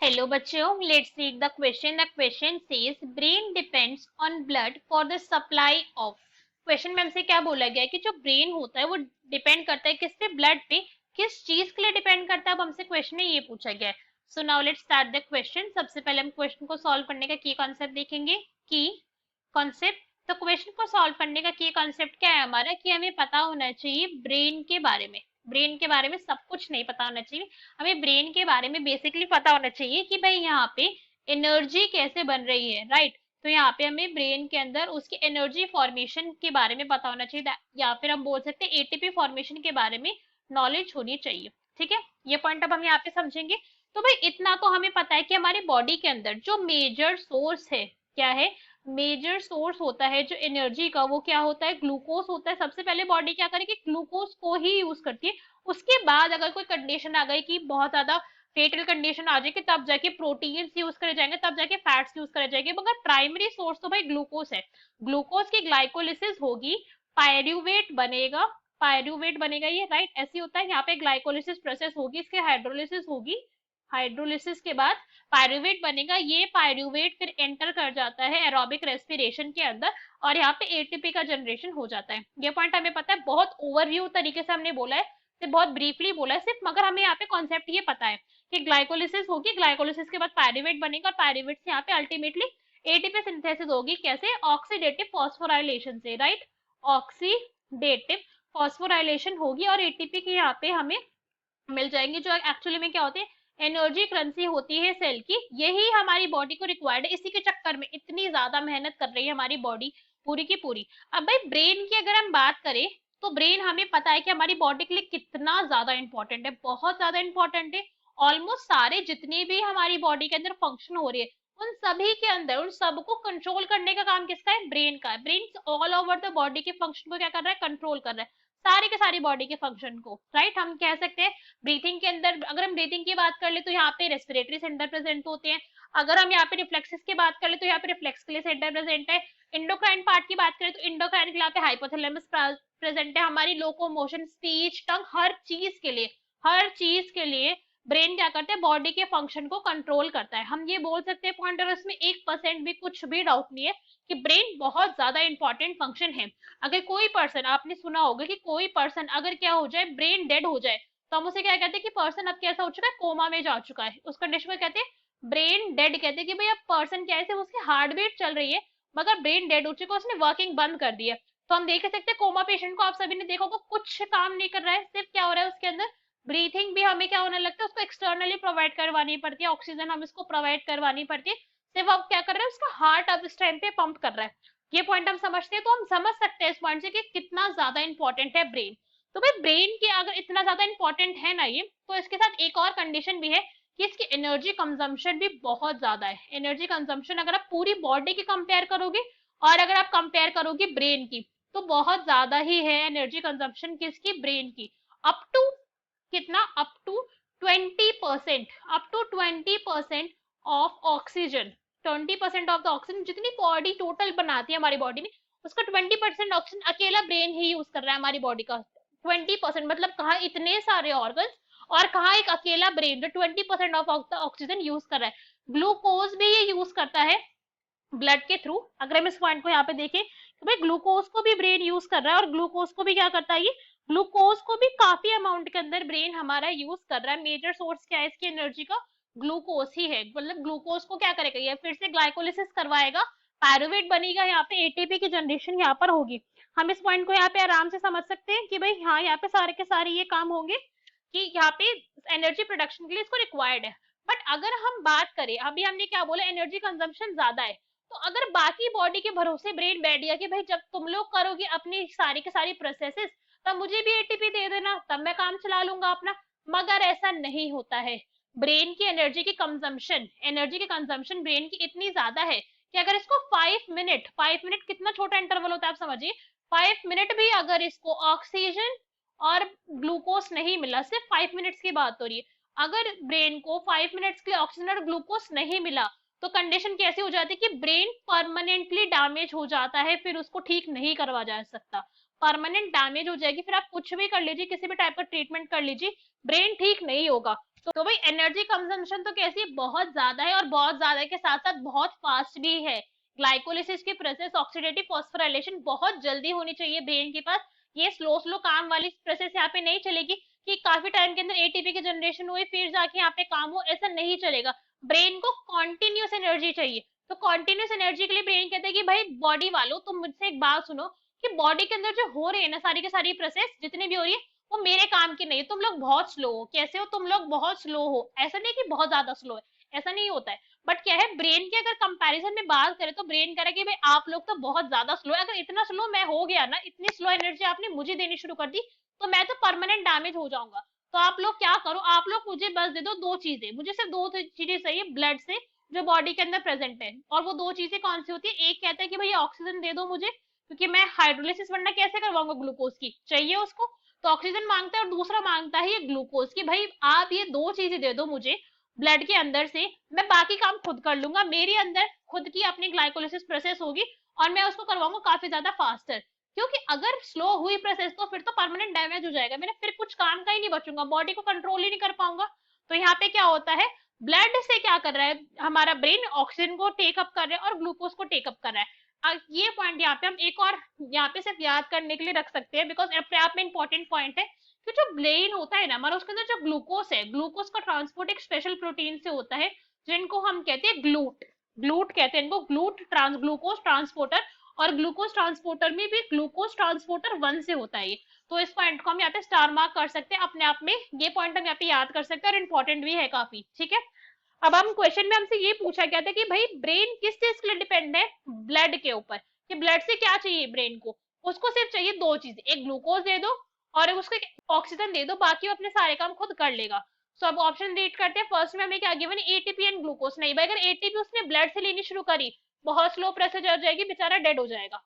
Hello बच्चों, let's read the question. The question says brain depends on blood for the supply of. Question में हमसे क्या बोला गया है कि जो ब्रेन होता है वो डिपेंड करता है किस पे? ब्लड पे। किस चीज के लिए डिपेंड करता है? अब हमसे क्वेश्चन में ये पूछा गया है। So now let's start the question. सबसे पहले हम क्वेश्चन को सॉल्व करने का की कॉन्सेप्ट देखेंगे। की कॉन्सेप्ट। तो क्वेश्चन को सॉल्व करने का की कॉन्सेप्ट क्या है हमारा? कि हमें पता होना चाहिए ब्रेन के बारे में। ब्रेन के बारे में सब कुछ नहीं पता होना चाहिए, हमें ब्रेन के बारे में बेसिकली पता होना चाहिए कि भाई यहाँ पे एनर्जी कैसे बन रही है, राइट। तो यहाँ पे हमें ब्रेन के अंदर उसकी एनर्जी फॉर्मेशन के बारे में पता होना चाहिए, या फिर हम बोल सकते हैं एटीपी फॉर्मेशन के बारे में नॉलेज होनी चाहिए। ठीक है, ये पॉइंट अब हम यहाँ पे समझेंगे। तो भाई इतना तो हमें पता है कि हमारी बॉडी के अंदर जो मेजर सोर्स है, क्या है? मेजर सोर्स होता है जो एनर्जी का, वो क्या होता है? ग्लूकोज होता है। सबसे पहले बॉडी क्या करेगी? ग्लूकोज को ही यूज करती है। उसके बाद अगर कोई कंडीशन आ गई कि बहुत ज्यादा फेटल कंडीशन आ जाएगी, तब जाके प्रोटीन्स यूज करे जाएंगे, तब जाके फैट्स यूज करे जाएंगे, मगर प्राइमरी सोर्स तो भाई ग्लूकोज है। ग्लूकोज की ग्लाइकोलिसिस होगी, पायरुवेट बनेगा। पायरुवेट बनेगा ये, राइट। ऐसे होता है, यहाँ पे ग्लाइकोलिसिस प्रोसेस होगी, इसके हाइड्रोलिसिस होगी। हाइड्रोलिसिस के बाद पायरुवेट बनेगा। ये पायरुवेट फिर एंटर कर जाता है एरोबिक रेस्पिरेशन के अंदर, और यहाँ पे एटीपी का जनरेशन हो जाता है। ये पॉइंट हमें पता है, बहुत ओवरव्यू तरीके से हमने बोला है, सिर्फ बहुत ब्रीफली बोला है सिर्फ, मगर हमें यहाँ पे कॉन्सेप्ट ये पता है कि ग्लाइकोलिसिस होगी, ग्लाइकोलिसिस के बाद पायरुवेट बनेगा, और पायरुवेट से यहाँ पे अल्टीमेटली एटीपी सिंथेसिस होगी। कैसे? ऑक्सीडेटिव फॉस्फोराइलेशन से, राइट। ऑक्सीडेटिव फॉस्फोराइलेशन होगी और एटीपी की यहाँ पे हमें मिल जाएंगे, जो एक्चुअली में क्या होते हैं? एनर्जी करेंसी होती है सेल की। यही हमारी बॉडी को रिक्वायर्ड है, इसी के चक्कर में इतनी ज्यादा मेहनत कर रही है हमारी बॉडी पूरी की पूरी। अब भाई ब्रेन की अगर हम बात करें, तो ब्रेन हमें पता है कि हमारी बॉडी के लिए कितना ज्यादा इंपॉर्टेंट है, बहुत ज्यादा इंपॉर्टेंट है। ऑलमोस्ट सारे जितने भी हमारी बॉडी के अंदर फंक्शन हो रही है, उन सभी के अंदर, उन सबको कंट्रोल करने का काम किसका है? ब्रेन का है। Brain all over the body के फंक्शन को क्या कर रहा है? कंट्रोल कर रहा है, सारी के सारी बॉडी के फंक्शन को, राइट। हम कह सकते हैं ब्रीथिंग के अंदर, अगर हम ब्रीथिंग की बात कर ले तो यहाँ पे रेस्पिरेटरी सेंटर प्रेजेंट होते हैं। अगर हम यहाँ पे रिफ्लेक्सेस की बात कर ले तो यहाँ पे रिफ्लेक्स के लिए सेंटर प्रेजेंट है। इंडोक्राइन पार्ट की बात करें तो इंडोक्राइन के लिए यहाँ पे हाइपोथैलेमस प्रेजेंट है। हमारी लोकोमोशन, स्पीच, टंग, हर चीज के लिए, हर चीज के लिए ब्रेन क्या करता है? बॉडी के फंक्शन को कंट्रोल करता है। हम ये बोल सकते हैं पॉइंट, और इसमें 1% भी कुछ भी डाउट नहीं है कि ब्रेन बहुत ज्यादा इंपॉर्टेंट फंक्शन है। अगर कोई पर्सन, आपने सुना होगा कि कोई पर्सन अगर क्या हो जाए, ब्रेन डेड हो जाए, तो हम उसे क्या कहते हैं? कि पर्सन अब कैसा हो चुका है? कोमा में जा चुका है। उस कंडीशन को कहते हैं ब्रेन डेड। कहते हैं कि भाई अब पर्सन क्या है, सिर्फ उसकी हार्ट बीट चल रही है, मगर ब्रेन डेड हो चुका है, उसने वर्किंग बंद कर दी है। तो हम देख सकते हैं कोमा पेशेंट को, आप सभी ने देखा होगा, कुछ काम नहीं कर रहा है, सिर्फ क्या हो रहा है उसके अंदर? ब्रीथिंग भी हमें क्या होने लगता है? उसको एक्सटर्नली प्रोवाइड करवानी पड़ती है, ऑक्सीजन हम इसको प्रोवाइड करवानी पड़ती है। सिर्फ अब क्या कर रहा है? उसका हार्ट अब इस टाइम पे पंप कर रहा है। ये पॉइंट हम समझते हैं, तो हम समझ सकते हैं इस पॉइंट से कि कितना ज्यादा इंपॉर्टेंट है ब्रेन। तो भाई ब्रेन की अगर इतना ज्यादा इंपॉर्टेंट है ना ये, तो इसके साथ एक और कंडीशन भी है कि इसकी एनर्जी कंजम्पशन भी बहुत ज्यादा है। एनर्जी कंजम्पशन अगर आप पूरी बॉडी की कंपेयर करोगे, और अगर आप कंपेयर करोगे ब्रेन की, तो बहुत ज्यादा ही है एनर्जी कंजम्पशन किसकी? ब्रेन की। अप टू कितना? Up to 20%, up to 20% of oxygen. 20% of the oxygen जितनी बॉडी टोटल बनाती है हमारी बॉडी में, उसका 20% ऑक्सीजन अकेला ब्रेन ही यूज कर रहा है हमारी बॉडी का। 20% मतलब कहा इतने सारे ऑर्गन्स, और कहा एक अकेला ब्रेन जो 20% ऑफ ऑक्सीजन यूज कर रहा है। ग्लूकोज भी ये यूज करता है ब्लड के थ्रू। अगर हम इस पॉइंट को यहाँ पे देखें तो भाई ग्लूकोज को भी ब्रेन यूज कर रहा है, और ग्लूकोज को भी क्या करता है? ये ग्लूकोज को भी काफी अमाउंट के अंदर ब्रेन हमारा यूज कर रहा है। मेजर सोर्स क्या है इसकी एनर्जी का? ग्लूकोज ही है। मतलब ग्लूकोज को क्या करेगा? ये फिर से ग्लाइकोलिसिस करवाएगा, पायरुवेट बनेगा, यहाँ पे एटीपी की जनरेशन यहाँ पर होगी। हम इस पॉइंट को यहाँ पे आराम से समझ सकते हैं कि भाई हाँ, यहाँ पे सारे के सारे ये काम होंगे कि यहाँ पे एनर्जी प्रोडक्शन के लिए इसको रिक्वायर्ड है। बट अगर हम बात करें, अभी हमने क्या बोला? एनर्जी कंजम्पशन ज्यादा है। तो अगर बाकी बॉडी के भरोसे ब्रेन बैठ गया कि भाई जब तुम लोग करोगे अपनी सारी की सारी प्रोसेसेस, तब मुझे भी एटीपी दे देना, तब मैं काम चला लूंगा अपना। मगर ऐसा नहीं होता है। ब्रेन की एनर्जी की कंजम्पशन ब्रेन की इतनी ज्यादा है कि अगर इसको 5 मिनट, 5 मिनट कितना छोटा इंटरवल होता है आप समझिए, 5 मिनट भी अगर इसको ऑक्सीजन और ग्लूकोज नहीं मिला, सिर्फ 5 मिनट्स की बात हो रही है, अगर ब्रेन को 5 मिनट्स के लिए ऑक्सीजन और ग्लूकोज नहीं मिला, तो कंडीशन कैसी हो जाती है कि ब्रेन परमानेंटली डैमेज हो जाता है, फिर उसको ठीक नहीं करवा जा सकता। परमानेंट डैमेज हो जाएगी, फिर आप कुछ भी कर लीजिए, किसी भी टाइप का ट्रीटमेंट कर लीजिए, ब्रेन ठीक नहीं होगा। तो भाई एनर्जी कंजम्पशन तो कैसी है, बहुत ज्यादा है, और बहुत ज्यादा के साथ साथ बहुत फास्ट भी है। ग्लाइकोलिसिस की प्रोसेस, ऑक्सीडेटिव फॉस्फोराइलेशन बहुत जल्दी होनी चाहिए ब्रेन के पास। ये स्लो स्लो काम वाली प्रोसेस यहाँ पे नहीं चलेगी कि काफी टाइम के अंदर एटीपी की जनरेशन हुई फिर जाके यहाँ पे काम हो, ऐसा नहीं चलेगा। ब्रेन को कॉन्टिन्यूस एनर्जी चाहिए। तो कॉन्टिन्यूस एनर्जी के लिए ब्रेन कहता है कि भाई बॉडी वालों तुम मुझसे एक बात सुनो, कि बॉडी के अंदर जो हो रही है ना सारी की सारी प्रोसेस जितनी भी हो रही है, वो मेरे काम की नहीं है। तुम लोग बहुत स्लो हो। कैसे हो तुम लोग, बहुत स्लो हो। ऐसा नहीं कि बहुत ज्यादा स्लो है, ऐसा नहीं होता है। बट क्या है, ब्रेन के अगर कंपैरिजन में बात करें तो ब्रेन कह रहा है कि भाई आप लोग तो बहुत ज्यादा स्लो है। अगर इतना स्लो मैं हो गया ना, इतनी स्लो एनर्जी आपने मुझे देनी शुरू कर दी, तो मैं तो परमानेंट डैमेज हो जाऊंगा। तो आप लोग क्या करो, आप लोग मुझे बस दे दो दो चीजें, मुझे सिर्फ दो चीजें चाहिए ब्लड से जो बॉडी के अंदर प्रेजेंट है। और वो दो चीजें कौन सी होती है, एक कहता है कि भाई ऑक्सीजन दे दो मुझे, क्योंकि मैं हाइड्रोलिसिस वरना कैसे करवाऊंगा, ग्लूकोज की चाहिए उसको, तो ऑक्सीजन मांगता है। और दूसरा मांगता है ये ग्लूकोज, की भाई आप ये दो चीजें दे दो मुझे ब्लड के अंदर से, मैं बाकी काम खुद कर लूंगा। मेरे अंदर खुद की अपनी ग्लाइकोलिसिस प्रोसेस होगी और मैं उसको करवाऊंगा काफी ज्यादा फास्टर। क्योंकि अगर स्लो हुई प्रोसेस तो फिर तो परमानेंट डैमेज हो जाएगा मेरा, फिर कुछ काम का ही नहीं बचूंगा, बॉडी को कंट्रोल ही नहीं कर पाऊंगा। तो यहाँ पे क्या होता है, ब्लड से क्या कर रहा है हमारा ब्रेन, ऑक्सीजन को टेकअप कर रहा है और ग्लूकोज को टेकअप कर रहा है। ये पॉइंट यहाँ पे हम एक और यहाँ पे सिर्फ याद करने के लिए रख सकते हैं, बिकॉज अपने आप में इंपॉर्टेंट पॉइंट है कि जो ब्रेन होता है ना हमारा, उसके अंदर जो ग्लूकोज है, ग्लूकोज का ट्रांसपोर्ट एक स्पेशल प्रोटीन से होता है जिनको हम कहते हैं ग्लूट। ग्लूट कहते हैं इनको, ग्लूट ग्लूकोज ट्रांसपोर्टर। और ग्लूकोज ट्रांसपोर्टर में भी ग्लूकोज ट्रांसपोर्टर 1 से होता है ये। तो इस पॉइंट को हम यहाँ पे स्टार मार्क कर सकते हैं अपने आप में, ये पॉइंट हम यहाँ पे याद कर सकते हैं और इम्पोर्टेंट भी है काफी, ठीक है। अब हम क्वेश्चन में हमसे ये पूछा गया था कि भाई ब्रेन किस चीज के लिए डिपेंड है, ब्लड के ऊपर, कि ब्लड से क्या चाहिए ब्रेन को, उसको सिर्फ चाहिए दो चीजें, एक ग्लूकोज दे दो और उसको ऑक्सीजन दे दो, बाकी वो अपने सारे काम खुद कर लेगा। सो अब ऑप्शन रीड करते हैं। फर्स्ट में हमें क्या गिवन है, एटीपी एंड ग्लूकोज। नहीं भाई, अगर एटीपी उसने ब्लड से लेनी शुरू करी, बहुत स्लो प्रोसेस हो जाएगी, बेचारा डेड हो जाएगा।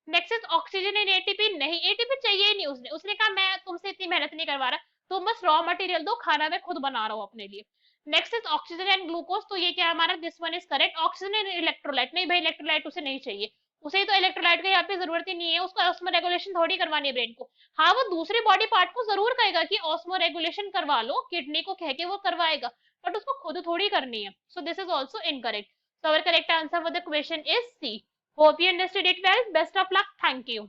Next is oxygen and ATP. नहीं, एटीपी चाहिए ही नहीं उसने, उसने कहा मैं तुमसे इतनी मेहनत नहीं करवा रहा, तुम बस रॉ मटेरियल दो, खाना मैं खुद बना रहा हूँ अपने लिए। Next is oxygen and glucose. तो ये क्या है हमारा, this one is correct. Oxygen and electrolyte. नहीं भाई, इलेक्ट्रोलाइट उसे नहीं चाहिए, उसे तो इलेक्ट्रोलाइट की यहाँ पे जरूरत ही नहीं है, उसको ऑस्मो रेगुलेशन थोड़ी करवानी है ब्रेन को। हाँ, वो दूसरे बॉडी पार्ट को जरूर कहेगा कि ऑस्मो रेगुलेशन करवा लो, किडनी को कह के वो करवाएगा, बट उसको खुद थोड़ी करनी है। So this is also incorrect. So our correct answer for the question is C. Hope you understood it well. Best of luck. Thank you.